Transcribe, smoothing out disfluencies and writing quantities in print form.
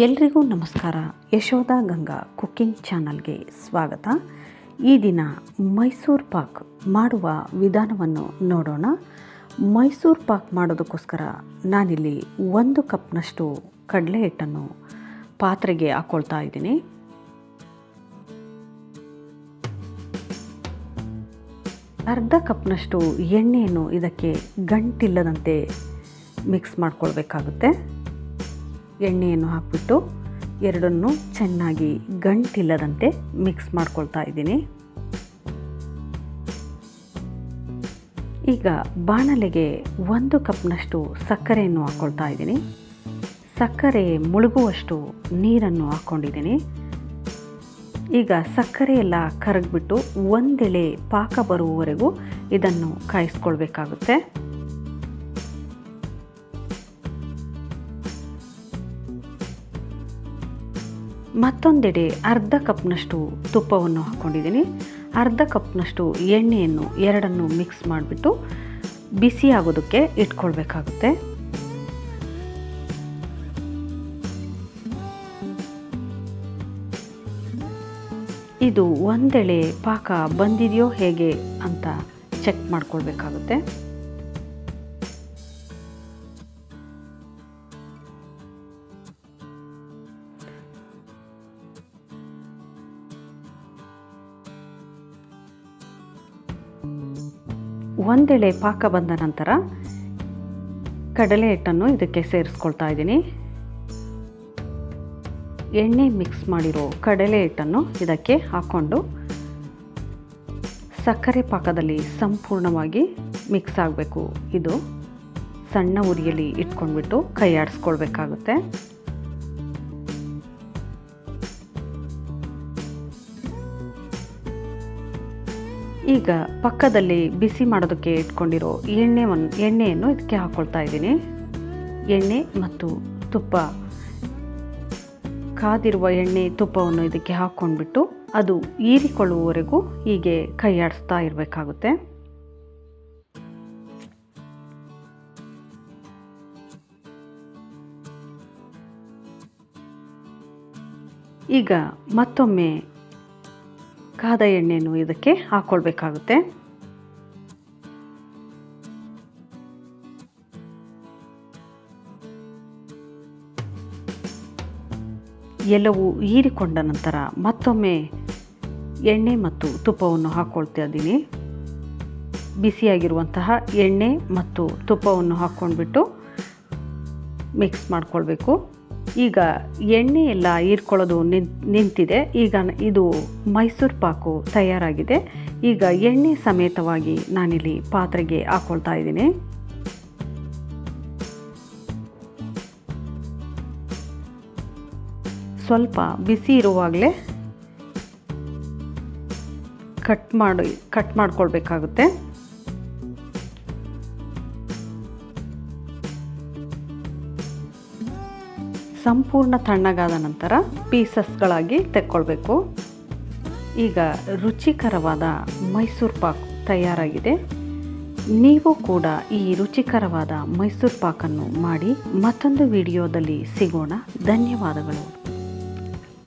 ಎಲ್ರಿಗೂ ನಮಸ್ಕಾರ. ಯಶೋಧ ಗಂಗಾ ಕುಕ್ಕಿಂಗ್ ಚಾನಲ್ಗೆ ಸ್ವಾಗತ. ಈ ದಿನ ಮೈಸೂರು ಪಾಕ್ ಮಾಡುವ ವಿಧಾನವನ್ನು ನೋಡೋಣ. ಮೈಸೂರು ಪಾಕ್ ಮಾಡೋದಕ್ಕೋಸ್ಕರ ನಾನಿಲ್ಲಿ 1 ಕಪ್ನಷ್ಟು ಕಡಲೆ ಹಿಟ್ಟನ್ನು ಪಾತ್ರೆಗೆ ಹಾಕ್ಕೊಳ್ತಾ ಇದ್ದೀನಿ. ಅರ್ಧ ಕಪ್ನಷ್ಟು ಎಣ್ಣೆಯನ್ನು ಇದಕ್ಕೆ ಗಂಟಿಲ್ಲದಂತೆ ಮಿಕ್ಸ್ ಮಾಡ್ಕೊಳ್ಬೇಕಾಗುತ್ತೆ. ಎಣ್ಣೆಯನ್ನು ಹಾಕಿಬಿಟ್ಟು ಎರಡನ್ನು ಚೆನ್ನಾಗಿ ಗಂಟಿಲ್ಲದಂತೆ ಮಿಕ್ಸ್ ಮಾಡ್ಕೊಳ್ತಾ ಇದ್ದೀನಿ. ಈಗ ಬಾಣಲೆಗೆ 1 ಕಪ್ನಷ್ಟು ಸಕ್ಕರೆಯನ್ನು ಹಾಕ್ಕೊಳ್ತಾ ಇದ್ದೀನಿ. ಸಕ್ಕರೆ ಮುಳುಗುವಷ್ಟು ನೀರನ್ನು ಹಾಕ್ಕೊಂಡಿದ್ದೀನಿ. ಈಗ ಸಕ್ಕರೆ ಎಲ್ಲ ಕರಗಿಬಿಟ್ಟು ಒಂದೆಳೆ ಪಾಕ ಬರುವವರೆಗೂ ಇದನ್ನು ಕಾಯಿಸ್ಕೊಳ್ಬೇಕಾಗುತ್ತೆ. ಮತ್ತೊಂದೆಡೆ ಅರ್ಧ ಕಪ್ನಷ್ಟು ತುಪ್ಪವನ್ನು ಹಾಕ್ಕೊಂಡಿದ್ದೀನಿ. ಅರ್ಧ ಕಪ್ನಷ್ಟು ಎಣ್ಣೆಯನ್ನು ಎರಡನ್ನು ಮಿಕ್ಸ್ ಮಾಡಿಬಿಟ್ಟು ಬಿಸಿ ಆಗೋದಕ್ಕೆ ಇಟ್ಕೊಳ್ಬೇಕಾಗುತ್ತೆ. ಇದು ಒಂದೆಳೆ ಪಾಕ ಬಂದಿದೆಯೋ ಹೇಗೆ ಅಂತ ಚೆಕ್ ಮಾಡ್ಕೊಳ್ಬೇಕಾಗುತ್ತೆ. ಒಂದೆಳೆ ಪಾಕ ಬಂದ ನಂತರ ಕಡಲೆ ಹಿಟ್ಟನ್ನು ಇದಕ್ಕೆ ಸೇರಿಸ್ಕೊಳ್ತಾ ಇದ್ದೀನಿ. ಎಣ್ಣೆ ಮಿಕ್ಸ್ ಮಾಡಿರೋ ಕಡಲೆ ಹಿಟ್ಟನ್ನು ಇದಕ್ಕೆ ಹಾಕ್ಕೊಂಡು ಸಕ್ಕರೆ ಪಾಕದಲ್ಲಿ ಸಂಪೂರ್ಣವಾಗಿ ಮಿಕ್ಸ್ ಆಗಬೇಕು. ಇದು ಸಣ್ಣ ಉರಿಯಲ್ಲಿ ಇಟ್ಕೊಂಡ್ಬಿಟ್ಟು ಕೈ ಆಡಿಸ್ಕೊಳ್ಬೇಕಾಗುತ್ತೆ. ಈಗ ಪಕ್ಕದಲ್ಲಿ ಬಿಸಿ ಮಾಡೋದಕ್ಕೆ ಇಟ್ಕೊಂಡಿರೋ ಎಣ್ಣೆಯನ್ನು ಇದಕ್ಕೆ ಹಾಕ್ಕೊಳ್ತಾ ಇದ್ದೀನಿ. ಎಣ್ಣೆ ಮತ್ತು ತುಪ್ಪ, ಕಾದಿರುವ ಎಣ್ಣೆ ತುಪ್ಪವನ್ನು ಇದಕ್ಕೆ ಹಾಕ್ಕೊಂಡ್ಬಿಟ್ಟು ಅದು ಹೀರಿಕೊಳ್ಳುವವರೆಗೂ ಹೀಗೆ ಕೈ ಆಡಿಸ್ತಾ ಇರಬೇಕಾಗುತ್ತೆ. ಈಗ ಮತ್ತೊಮ್ಮೆ ಕಾದ ಎಣ್ಣೆಯನ್ನು ಇದಕ್ಕೆ ಹಾಕ್ಕೊಳ್ಬೇಕಾಗುತ್ತೆ. ಎಲ್ಲವೂ ಹೀರಿಕೊಂಡ ನಂತರ ಮತ್ತೊಮ್ಮೆ ಎಣ್ಣೆ ಮತ್ತು ತುಪ್ಪವನ್ನು ಹಾಕ್ಕೊಳ್ತಾ ಇದ್ದೀನಿ. ಬಿಸಿಯಾಗಿರುವಂತಹ ಎಣ್ಣೆ ಮತ್ತು ತುಪ್ಪವನ್ನು ಹಾಕ್ಕೊಂಡ್ಬಿಟ್ಟು ಮಿಕ್ಸ್ ಮಾಡ್ಕೊಳ್ಬೇಕು. ಈಗ ಎಣ್ಣೆ ಎಲ್ಲ ಹೀರ್ಕೊಳ್ಳೋದು ನಿಂತಿದೆ. ಈಗ ಇದು ಮೈಸೂರು ಪಾಕು ತಯಾರಾಗಿದೆ. ಈಗ ಎಣ್ಣೆ ಸಮೇತವಾಗಿ ನಾನಿಲ್ಲಿ ಪಾತ್ರೆಗೆ ಹಾಕ್ಕೊಳ್ತಾ ಇದ್ದೀನಿ. ಸ್ವಲ್ಪ ಬಿಸಿ ಇರುವಾಗಲೇ ಕಟ್ ಮಾಡ್ಕೊಳ್ಬೇಕಾಗುತ್ತೆ. ಸಂಪೂರ್ಣ ತಣ್ಣಗಾದ ನಂತರ ಪೀಸಸ್ಗಳಾಗಿ ತೆಕ್ಕೊಳ್ಬೇಕು. ಈಗ ರುಚಿಕರವಾದ ಮೈಸೂರು ಪಾಕ್ ತಯಾರಾಗಿದೆ. ನೀವು ಕೂಡ ಈ ರುಚಿಕರವಾದ ಮೈಸೂರು ಪಾಕನ್ನು ಮಾಡಿ. ಮತ್ತೊಂದು ವಿಡಿಯೋದಲ್ಲಿ ಸಿಗೋಣ. ಧನ್ಯವಾದಗಳು.